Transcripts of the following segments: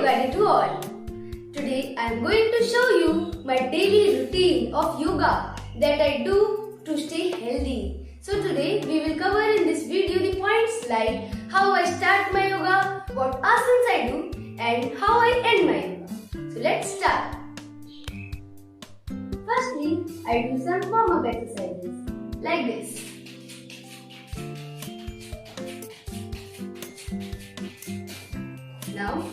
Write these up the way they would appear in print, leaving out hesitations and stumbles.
Yoga Day to all. Today I am going to show you my daily routine of yoga that I do to stay healthy. So today we will cover in this video the points like how I start my yoga, what asanas I do and how I end my yoga. So let's start. Firstly, I do some warm-up exercises like this. Now,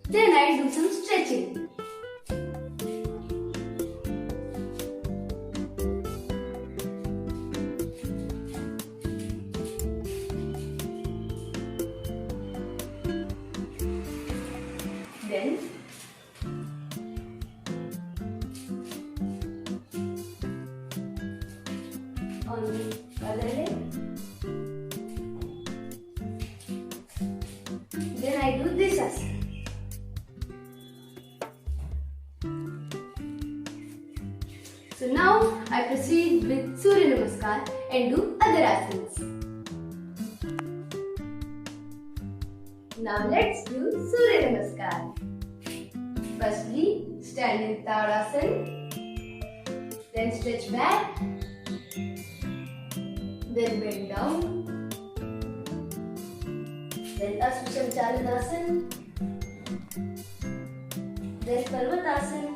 then I do some stretching. Then on the other leg. Then I do this asana. So now I proceed with Surya Namaskar and do other asanas. Now let's do Surya Namaskar. Firstly, stand in Tadasana, then stretch back, then bend down, then Asvasanchalanasana, then Parvatasana,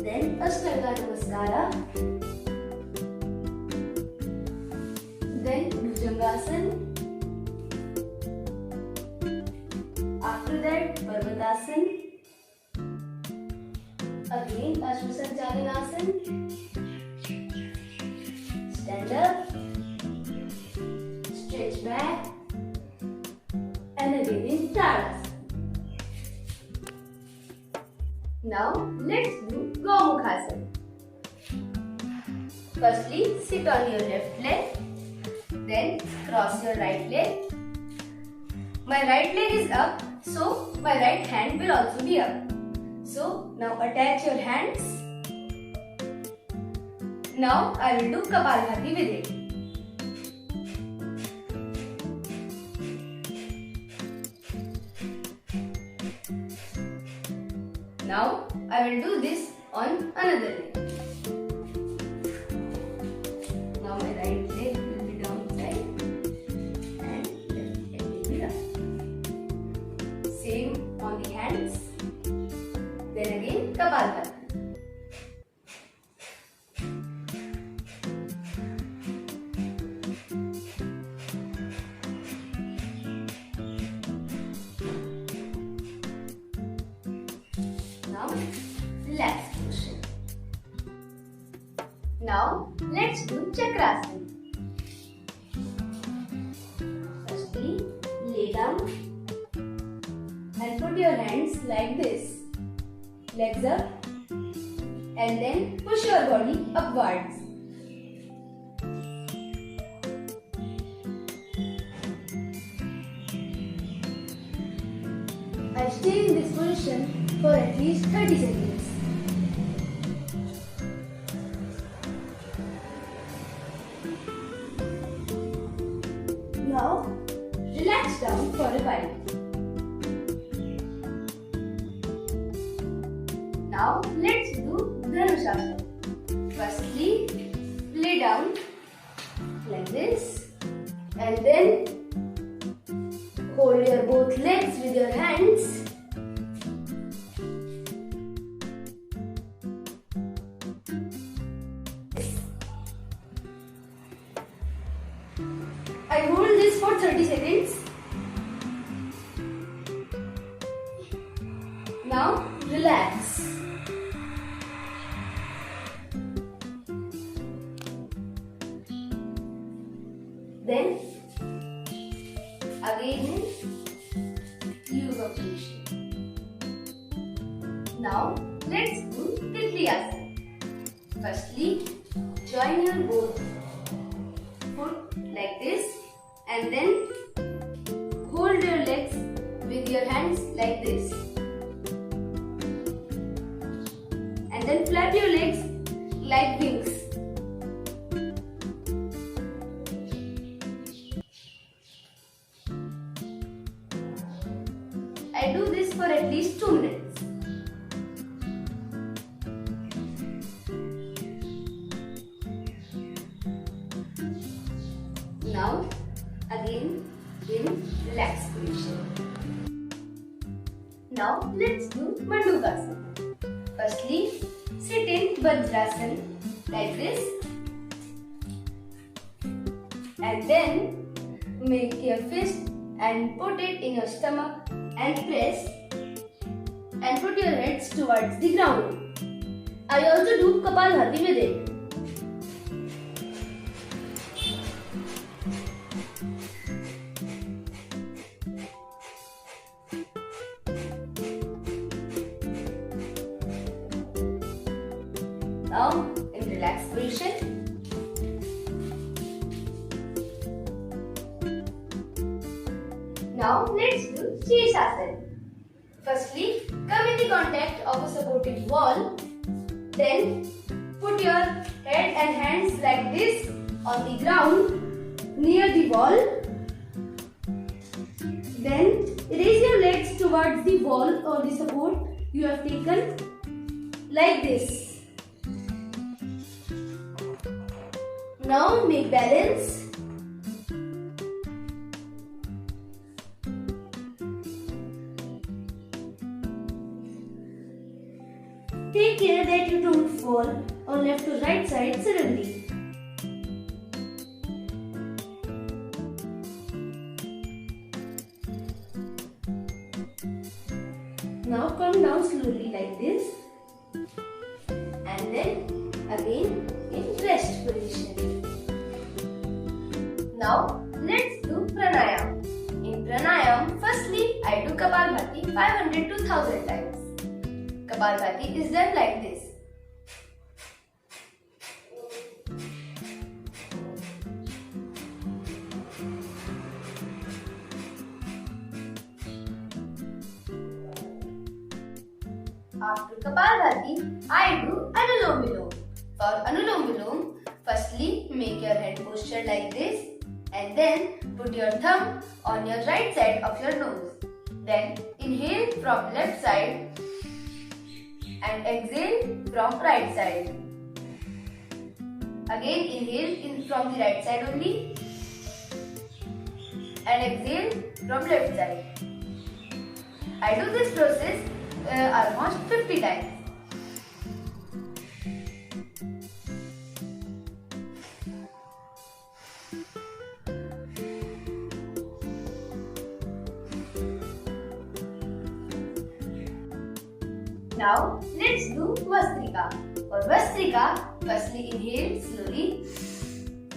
then Ashtanga Namaskara, then Bhujangasana. After that, Parvatasana. Again, Asvasanchalanasana. Stand up, stretch back, and again in Tadasana. Now, let's do Gomukhasana. Firstly, sit on your left leg, then cross your right leg. My right leg is up, so my right hand will also be up. So, now attach your hands. Now, I will do Kapalbhati with it. Now, I will do this on another leg. Now, my right leg will be downside and left leg will be up. Same on the hands. Then again, Kapalbhati. Now, relax position. Now, let's do Chakrasana. Firstly, lay down and put your hands like this. Legs up and then push your body upwards. I stay in this position for at least 30 seconds. Now, relax down for a while. Now, let's do Dhanushasana. Firstly, lay down like this and then hold your both legs with your hands. I hold this for 30 seconds. Now relax. Then again yoga position. Now let's do Titli Asana. Firstly, join your both foot like this and then hold your legs with your hands like this. And then flap your legs like wings. I do this for at least 2 minutes. Now, again in relaxed position. Now, let's do Mandukasana. Firstly, sit in Vajrasana like this. And then, make your fist and put it in your stomach and press. And put your heads towards the ground. I also do Kapalbhati with it. Now, in relaxed position. Now, let's do Shirshasana. Firstly, come in the contact of a supported wall. Then, put your head and hands like this on the ground near the wall. Then, raise your legs towards the wall or the support you have taken like this. Now make balance. Take care that you don't fall on left or right side suddenly. Now come down slowly like this. And then again in rest position. Now, let's do pranayam. In pranayam, firstly, I do Kapalbhati 500 to 1000 times. Kapalbhati is done like this. After Kapalbhati, I do Anulom Vilom. For Anulom Vilom, firstly, make your head posture like this. And then put your thumb on your right side of your nose. Then inhale from left side and exhale from right side. Again inhale from the right side only and exhale from left side. I do this process almost 50 times. Now, let's do Vastrika. For Vastrika, firstly inhale slowly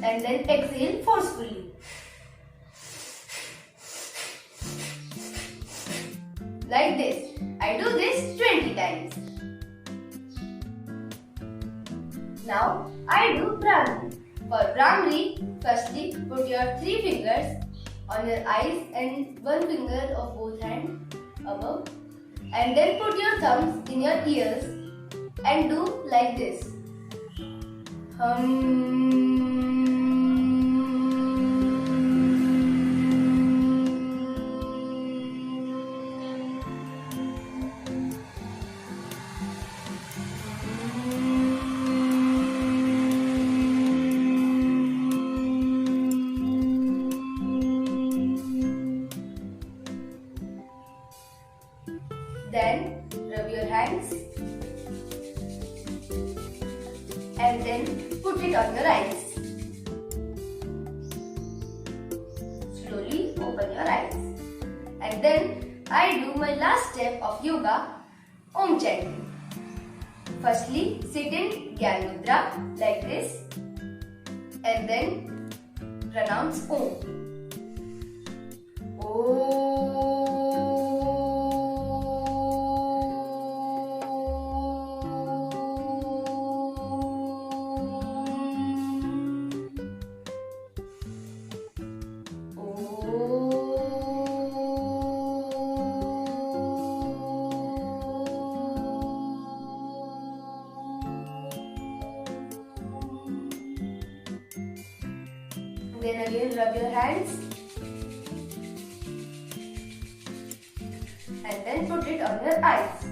and then exhale forcefully. Like this. I do this 20 times. Now, I do Brahmari. For Brahmari, firstly put your 3 fingers on your eyes and 1 finger of both hands above. And then put your thumbs in your ears and do like this. Then rub your hands and then put it on your eyes. Slowly open your eyes. And then I do my last step of yoga, Om chanting. Firstly, sit in Gyan Mudra like this and then pronounce Om. Then again rub your hands. And then put it on your eyes.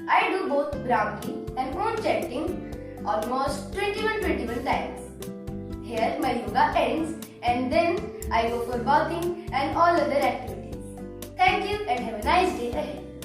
I do both Brahmi and Om chanting almost 21 times. Here my yoga ends and then I go for bathing and all other activities. Thank you and have a nice day ahead.